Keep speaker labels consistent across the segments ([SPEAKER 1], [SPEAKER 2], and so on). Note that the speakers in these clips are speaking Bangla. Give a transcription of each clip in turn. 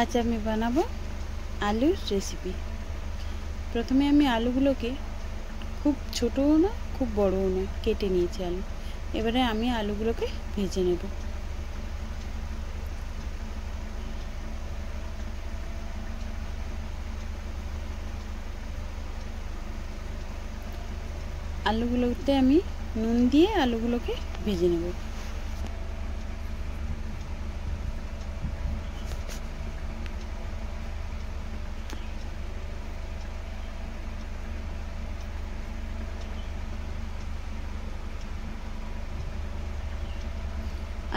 [SPEAKER 1] आज আমি বানাবো আলুর রেসিপি। প্রথমে আমি আলুগুলোকে খুব ছোটও না খুব বড়ও না কেটে নিয়েছি আলু। এবারে আমি আলুগুলোকে ভেজে নেব। আলুগুলোতে আমি নুন দিয়ে আলুগুলোকে ভেজে নেব।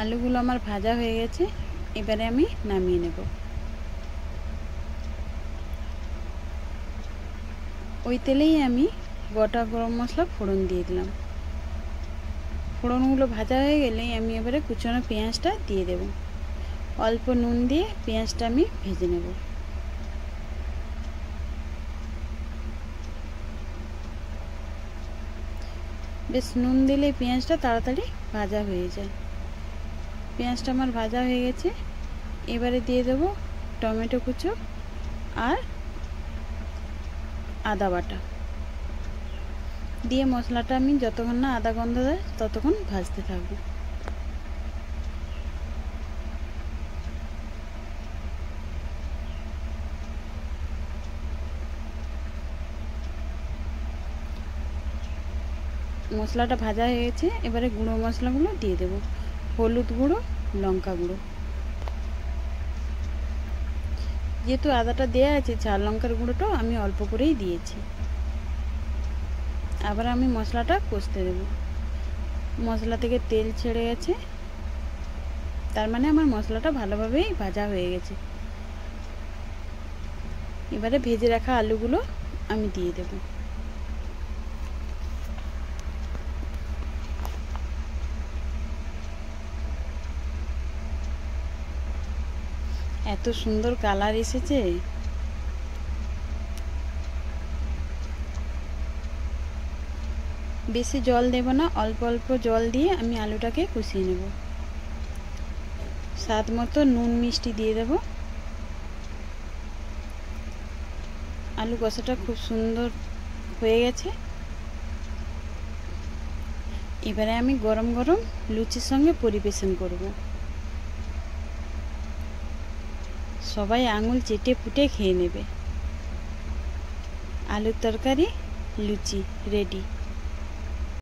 [SPEAKER 1] আলুগুলো আমার ভাজা হয়ে গেছে, এবারে আমি নামিয়ে নেব। ওই তেলেই আমি গোটা গরম মশলা ফোড়ন দিয়ে দিলাম। ফোড়নগুলো ভাজা হয়ে গেলেই আমি এবারে কুচানো পেঁয়াজটা দিয়ে দেব। অল্প নুন দিয়ে পেঁয়াজটা আমি ভেজে নেব। বেশ নুন দিলে পেঁয়াজটা তাড়াতাড়ি ভাজা হয়ে যায়। পেঁয়াজটা আমার ভাজা হয়ে গেছে, এবারে দিয়ে দেব টমেটো কুচো আর আদা বাটা দিয়ে মশলাটা আমি যতক্ষণ না আদা গন্ধ দেয় ততক্ষণ ভাজতে থাকবো। মশলাটা ভাজা হয়ে গেছে, এবারে গুঁড়ো মশলাগুলো দিয়ে দেব। হলুদ গুঁড়ো, লঙ্কা গুঁড়ো। যেহেতু আদাটা দেওয়া আছে, ঝাল লঙ্কার গুঁড়োটাও আমি অল্প করেই দিয়েছি। আবার আমি মশলাটা কষতে দেব। মশলা থেকে তেল ছেড়ে গেছে, তার মানে আমার মশলাটা ভালোভাবেই ভাজা হয়ে গেছে। এবারে ভেজে রাখা আলুগুলো আমি দিয়ে দেব। এত সুন্দর কালার এসেছে। বেশি জল দেব না, অল্প অল্প জল দিয়ে আমি আলুটাকে কষিয়ে নেব। স্বাদ মতো নুন মিষ্টি দিয়ে দেব। আলু কষাটা খুব সুন্দর হয়ে গেছে। এবারে আমি গরম গরম লুচির সঙ্গে পরিবেশন করব। সবাই আঙুল চেটে পুটে খেয়ে নেবে। আলুর তরকারি, লুচি রেডি।